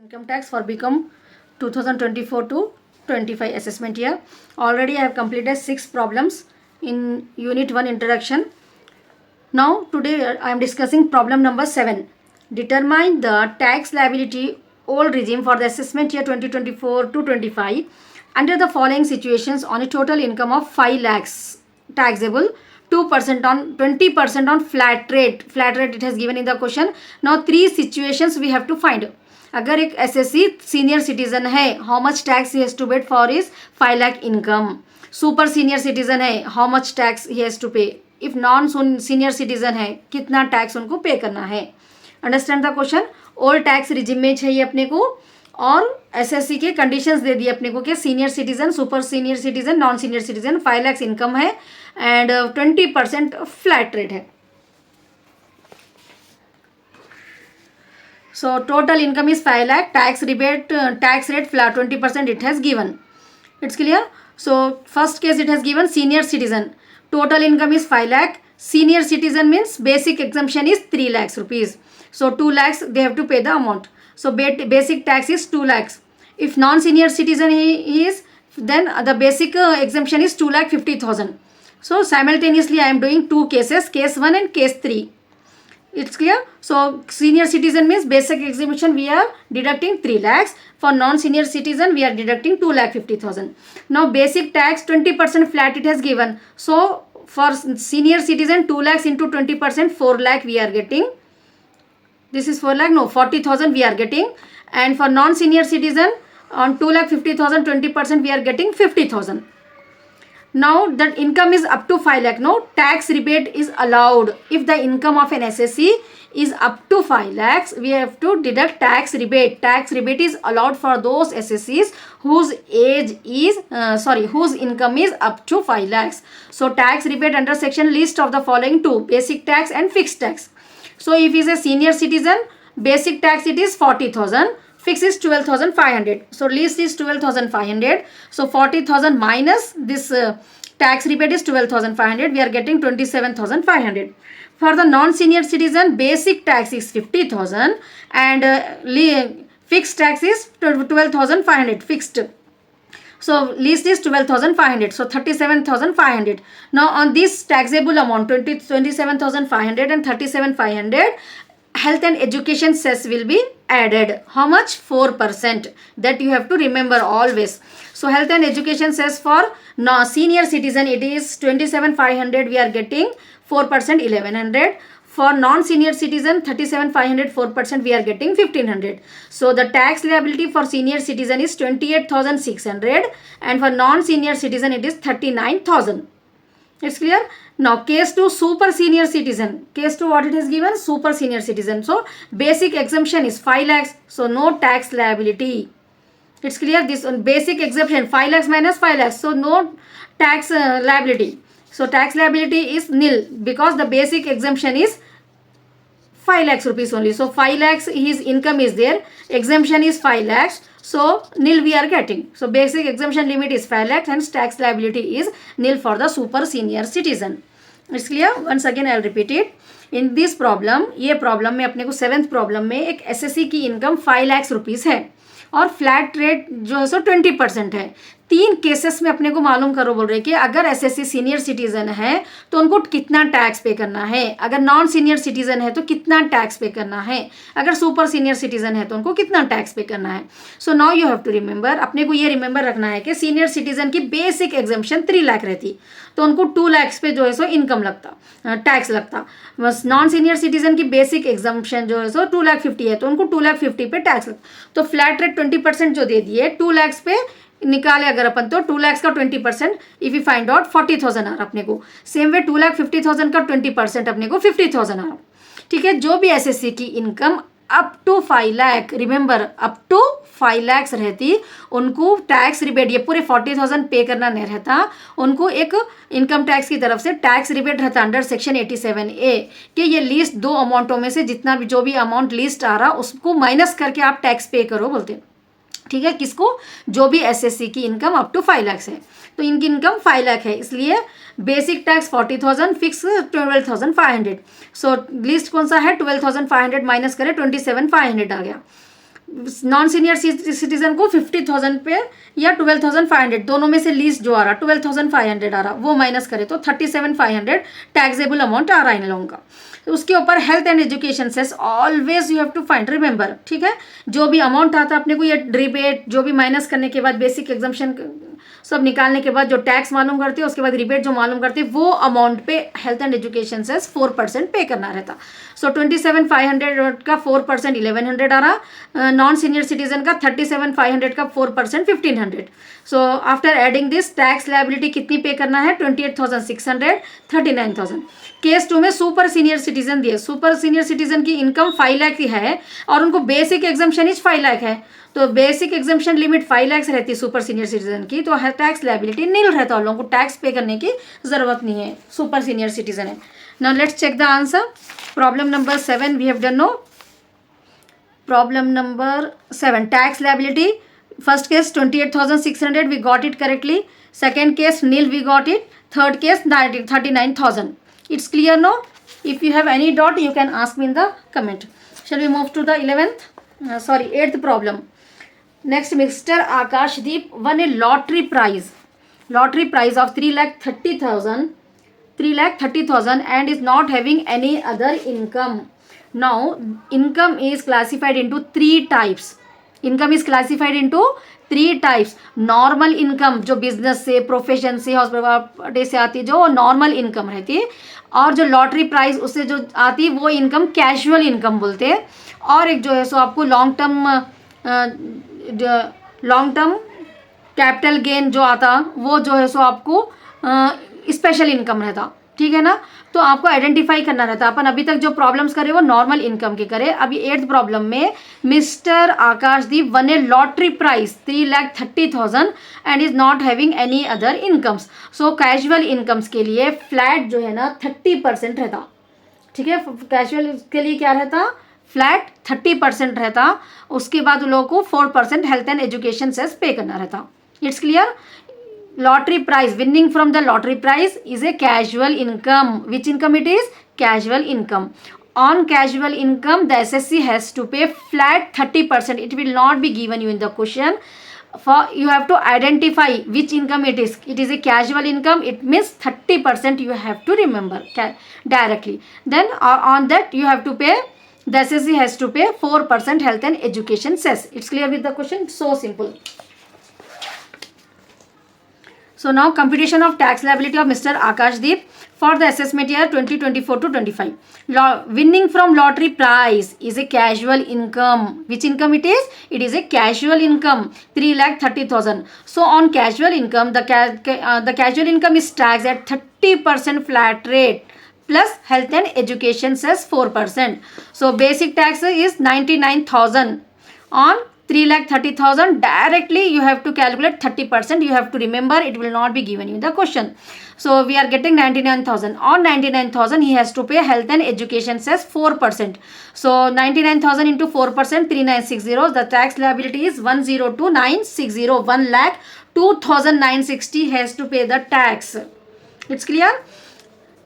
Income tax for BCom 2024 to 25 assessment year. Already I have completed 6 problems in unit 1 introduction. Now today I am discussing problem number 7. Determine the tax liability old regime for the assessment year 2024 to 25 under the following situations on a total income of 5 lakhs taxable, 2% on 20% on flat rate it has given in the question. Now 3 situations we have to find. अगर एक SSC senior citizen है, how much tax he has to paid for his 5 lakh income. Super senior citizen है, how much tax he has to pay. If non senior citizen है, कितना tax उनको pay करना है. Understand the question. Old tax regime में चाहिए अपने को और एसएससी के कंडीशंस दे दिए अपने को कि senior citizen, super senior citizen, non senior citizen, 5 lakh income है एंड 20% फ्लैट रेट है. So total income is 5 lakh, tax rebate, tax rate flat 20% it has given. It's clear? So first case it has given senior citizen. Total income is 5 lakh. Senior citizen means basic exemption is 3 lakhs rupees. So 2 lakhs they have to pay the amount. So basic tax is 2 lakhs. If non-senior citizen he is, then the basic exemption is 2 lakh 50,000. So simultaneously I am doing 2 cases, case 1 and case 3. It's clear? So senior citizen means basic exemption we are deducting 3 lakhs. For non-senior citizen we are deducting 2 lakh 50,000. Now basic tax 20% flat it has given. So for senior citizen 2 lakhs into 20% 4 lakh we are getting. This is 4 lakh, no, 40,000 we are getting. And for non-senior citizen on 2 lakh 50,000 20% we are getting 50,000. Now that income is up to 5 lakh. No tax rebate is allowed. If the income of an SSC is up to 5 lakhs, we have to deduct tax rebate. Tax rebate is allowed for those SSCs whose age is whose income is up to 5 lakhs. So tax rebate under section list of the following 2: basic tax and fixed tax. So if he is a senior citizen, basic tax it is 40,000. Fix is 12,500. So least is 12,500. So 40,000 minus this tax rebate is 12,500. We are getting 27,500. For the non-senior citizen, basic tax is 50,000 and fixed tax is 12,500 fixed. So least is 12,500. So 37,500. Now on this taxable amount 27,500 and 37,500. Health and education cess will be added. How much? 4%. That you have to remember always. So health and education cess for senior citizen it is 27,500 we are getting 4% 1,100. For non-senior citizen 37,500 4% we are getting 1,500. So the tax liability for senior citizen is 28,600 and for non-senior citizen it is 39,000. It's clear? Now case 2 super senior citizen. Case 2 what it has given? Super senior citizen. So basic exemption is 5 lakhs. So no tax liability. It's clear? This one basic exemption 5 lakhs minus 5 lakhs. So no tax liability. So tax liability is nil because the basic exemption is 5 lakhs rupees only. So 5 lakhs his income is there. Exemption is 5 lakhs. So nil we are getting. So basic exemption limit is 5 lakhs and tax liability is nil for the super senior citizen. It's clear? Once again I will repeat it. In this problem, ये problem में अपने को 7th problem में एक SSC की income 5 lakh rupees है और flat rate जो है सो 20% है. 3 केसेस में अपने को मालूम करो बोल रहे कि अगर एसएससी सीनियर सिटीजन है तो उनको कितना टैक्स पे करना है, अगर नॉन सीनियर सिटीजन है तो कितना टैक्स पे करना है, अगर सुपर सीनियर सिटीजन है तो उनको कितना टैक्स पे करना है. So now you have to remember. अपने को ये रिमेंबर रखना है कि सीनियर सिटीजन की बेसिक एग्जम्पशन 3 लाख रहती तो उनको 2 लाख पे जो है सो इनकम लगता, टैक्स लगता. बस नॉन सीनियर सिटीजन की बेसिक एग्जम्पशन जो है सो 2 लाख 50 है तो उनको 2 लाख 50 पे टैक्स लगता. तो फ्लैट रेट 20% जो दे दिए 2 लाख पे निकाले अगर अपन तो 2 लाख का 20% इफ यू फाइंड आउट 40,000 आ रहा अपने को. सेम वे 2 लाख 50,000 का 20% अपने को 50,000 आ रहा. ठीक है. जो भी एसएससी की income up to 5 lakh, remember up to 5 lakh रहती उनको टैक्स रिबेट ये पूरे 40,000 पे करना नहीं रहता. उनको एक इनकम टैक्स की तरफ से टैक्स रिबेट रहता अंडर सेक्शन 87A कि ये लिस्ट 2 अमाउंटों में से जितना भी जो भी अमाउंट लिस्ट आ रहा उसको माइनस करके आप टैक्स पे करो बोलते हैं. ठीक है. किसको? जो भी एसएससी की इनकम अप टू 5 लाख है तो इनकी इनकम 5 लाख है इसलिए बेसिक टैक्स 40,000 फिक्स 12,500. सो लिस्ट कौन सा है? 12,500 माइनस करें 27,500 आ गया. नॉन सीनियर सिटीजन को 50,000 पे या 12,500 दोनों में से लीस्ट जो आ रहा 12,500 आ रहा वो माइनस करे तो 37,500 टैक्सेबल अमाउंट आ रहा है इन लोगों का। तो उसके ऊपर health and education cess always you have to find, remember, ठीक है। जो भी अमाउंट आता है अपने को ये रिबेट जो भी माइनस करने के बाद बेसिक एग्जाम्पशन सब निकालने के बाद जो टैक्स मालूम करते हैं उसके बाद रिबेट जो मालूम करते हैं वो अमाउंट पे हेल्थ एंड एजुकेशन सेस 4% पे करना रहता। सो 27,500 का 4% 1,100 आ रहा, नॉन सीनियर सिटीजन का 37,500 का 4% 1,500। So after adding this tax liability कितनी पे करना है 28,600 39,000। केस 2 में सुपर सीनियर सिटीजन दिए, सुपर सीनियर सिटीजन की इनकम 5 लाख की है और उनको बेसिक एग्जाम्पशन इज 5 लाख है, तो बेसिक एग्जाम्पशन लिमिट 5 लाख रहती है सुपर सीनियर सिटीजन की, तो टैक्स लायबिलिटी नील रहता है, उन लोगों को टैक्स पे करने की जरूरत नहीं है, सुपर सीनियर सिटीजन है। Now let's check the answer. Problem number 7 we have done. No problem number 7 tax liability, first case 28,600 we got it correctly, second case nil we got it, third case 39,000. It's clear now? If you have any doubt you can ask me in the comment. Shall we move to the 8th problem. Next, Mr. Akashdeep won a lottery prize of 3,30,000 and is not having any other income. Now income is classified into 3 types. Normal income जो business से, profession से, hospital से आती है जो normal income रहती है, और जो लॉटरी प्राइज उससे जो आती है वो इनकम कैजुअल इनकम बोलते हैं, और एक जो है सो आपको लॉन्ग टर्म कैपिटल गेन जो आता वो जो है सो आपको स्पेशल इनकम रहता, ठीक है ना। तो आपको आइडेंटिफाई करना रहता। अपन अभी तक जो प्रॉब्लम्स करे वो नॉर्मल इनकम के करे। अभी 8th प्रॉब्लम में mister Akashdeep won a lottery prize 3,30,000 and is not having any other incomes. So casual incomes के लिए फ्लैट जो है ना 30% रहता, ठीक है। कैजुअल के लिए क्या रहता, फ्लैट 30% रहता। उसके बाद उन लोगों को 4% हेल्थ एंड एजुकेशन सेस पे करना रहता। It's clear. Lottery prize, winning from the lottery prize is a casual income. Which income it is? Casual income. On casual income the SSC has to pay flat 30%. It will not be given you in the question. For you have to identify which income it is. It is a casual income, it means 30% you have to remember directly. Then on that you have to pay, the SSC has to pay 4% health and education cess. It's clear with the question? So simple. So now computation of tax liability of Mr. Akashdeep for the assessment year 2024 to 25. Winning from lottery prize is a casual income. Which income it is? It is a casual income, 3,30,000. So on casual income, the casual income is taxed at 30% flat rate plus health and education cess 4%. So basic tax is 99,000 on 3,30,000. Directly you have to calculate 30%. You have to remember, it will not be given you in the question. So we are getting 99,000. On 99,000 he has to pay health and education cess 4%. So 99,000 into 4%, 3,960. The tax liability is 102,960. 1,02,960 has to pay the tax. It's clear.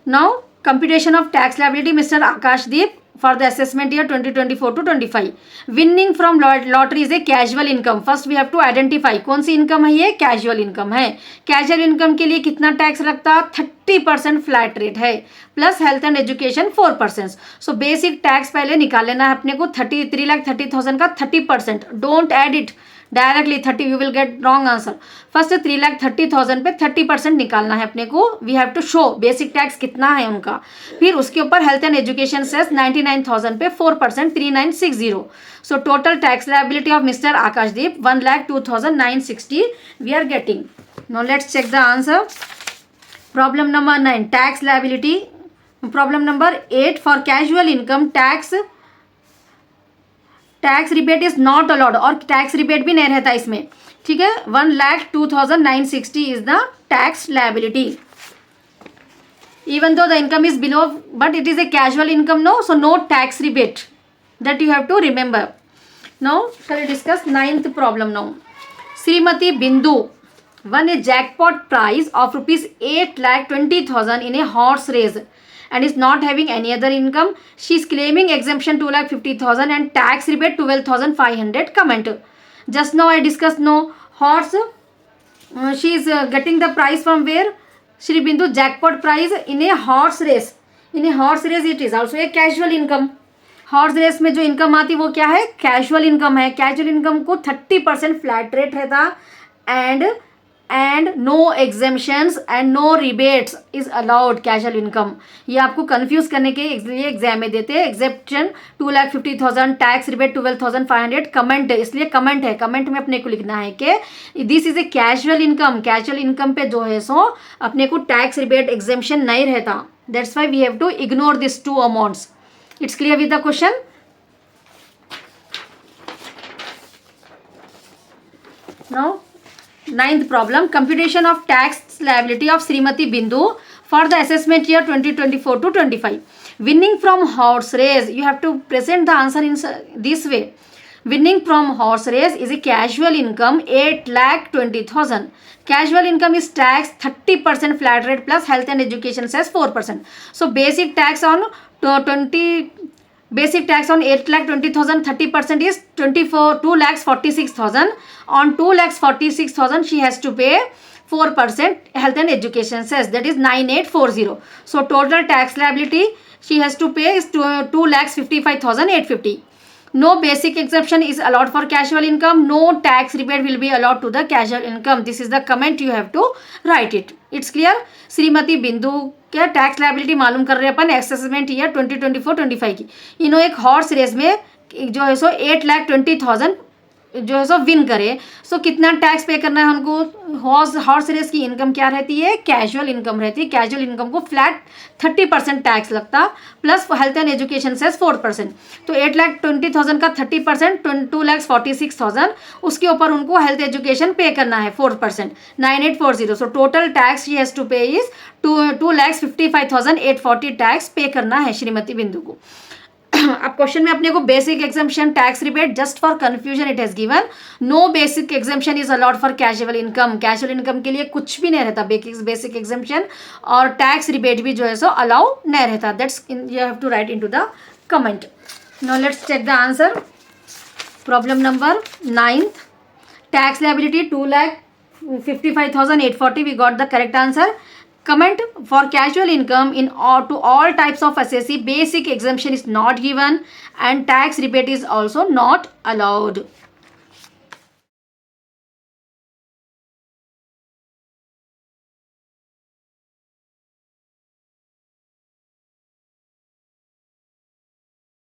Now computation of tax liability Mr. Akashdeep for the assessment year 2024 to 25. Winning from lottery is a casual income. First we have to identify कौन सी income है, ये casual income है। Casual income के लिए कितना tax लगता, 30% flat rate है plus health and education 4%। So basic tax पहले निकाल लेना है अपने को 3,30,000 का 30%। Don't add it directly 30, you will get wrong answer. First 3,30,000 पे 30% निकालना है अपने को। We have to show basic tax कितना है उनका, फिर उसके ऊपर हेल्थ एंड एजुकेशन सेस 99,000 पे 4%, 3,960। So total tax liability of mister Akashdeep 1,02,960 we are getting. Now let's check the answer. Problem number 9 tax liability. Problem number 8 for casual income tax rebate is not allowed, और tax rebate भी नहीं रहता इसमें, ठीक है। 1,02,960 is the tax liability even though the income is below, but it is a casual income, no, so no tax rebate, that you have to remember. Now shall we discuss 9th problem now. Srimati Bindu won a jackpot prize of rupees 8,20,000 in a horse race and is not having any other income. She is claiming exemption 2,50,000 and tax rebate 12,500. Comment. Just now I discussed no horse. She is getting the prize from where? Shri Bindu, jackpot prize in a horse race. In a horse race it is also a casual income. Horse race में जो income आती वो क्या है? Casual income है. Casual income को 30% flat rate रहता and no exemptions and no rebates is allowed. Casual income ये आपको कंफ्यूज करने के लिए एग्जाम में देते हैं. Exemption 2,50,000, tax rebate 12,500. कमेंट, इसलिए कमेंट है. कमेंट में अपने को लिखना है कि this is a casual income. Casual income पे जो है सो अपने को टैक्स रिबेट एग्जेम्पशन नहीं रहता. That's why we have to ignore this two amounts. It's clear with the question? Now, ninth problem. Computation of tax liability of Srimati Bindu for the assessment year 2024 to 25. Winning from horse race. You have to present the answer in this way. Winning from horse race is a casual income 8,20,000. Casual income is taxed 30% flat rate plus health and education cess 4%. So basic tax on basic tax on 8,20,000, 30% is 2,46,000. On 2,46,000 she has to pay 4% health and education cess, that is 9,840. So total tax liability she has to pay is 2,55,850. No basic exemption is allowed for casual income. No tax rebate will be allowed to the casual income. This is the comment you have to write it. It's clear? Shrimati बिंदु क्या tax liability मालूम कर रहे हैं अपन assessment year 2024-25 की. इन्होंने एक horse race में जो है सो 8,20,000 जो है सो विन करे. सो कितना टैक्स पे करना है उनको? हॉर्स रेस की इनकम क्या रहती है? कैजुअल इनकम रहती है. कैजुअल इनकम को फ्लैट 30% टैक्स लगता plus health and education cess 4%. तो 8,20,000 का 30% 2,46,000. उसके ऊपर उनको हेल्थ एजुकेशन पे करना है 4%, 9,840. So total tax she has to pay is 2,55,840 tax pay करना है श्रीमती बिंदु को. अब क्वेश्चन में अपने को basic exemption tax rebate just for confusion it has given. No basic exemption is allowed for casual income. Casual income के लिए कुछ भी नहीं रहता बेसिक एग्जाम्पशन और टैक्स रिबेट भी जो है सो अलाउ नहीं रहता. That's you have to write into the comment. Now let's check the answer. Problem number 9th. Tax liability 2,55,840. We got the correct answer. Comment for casual income to all types of assessee, basic exemption is not given and tax rebate is also not allowed.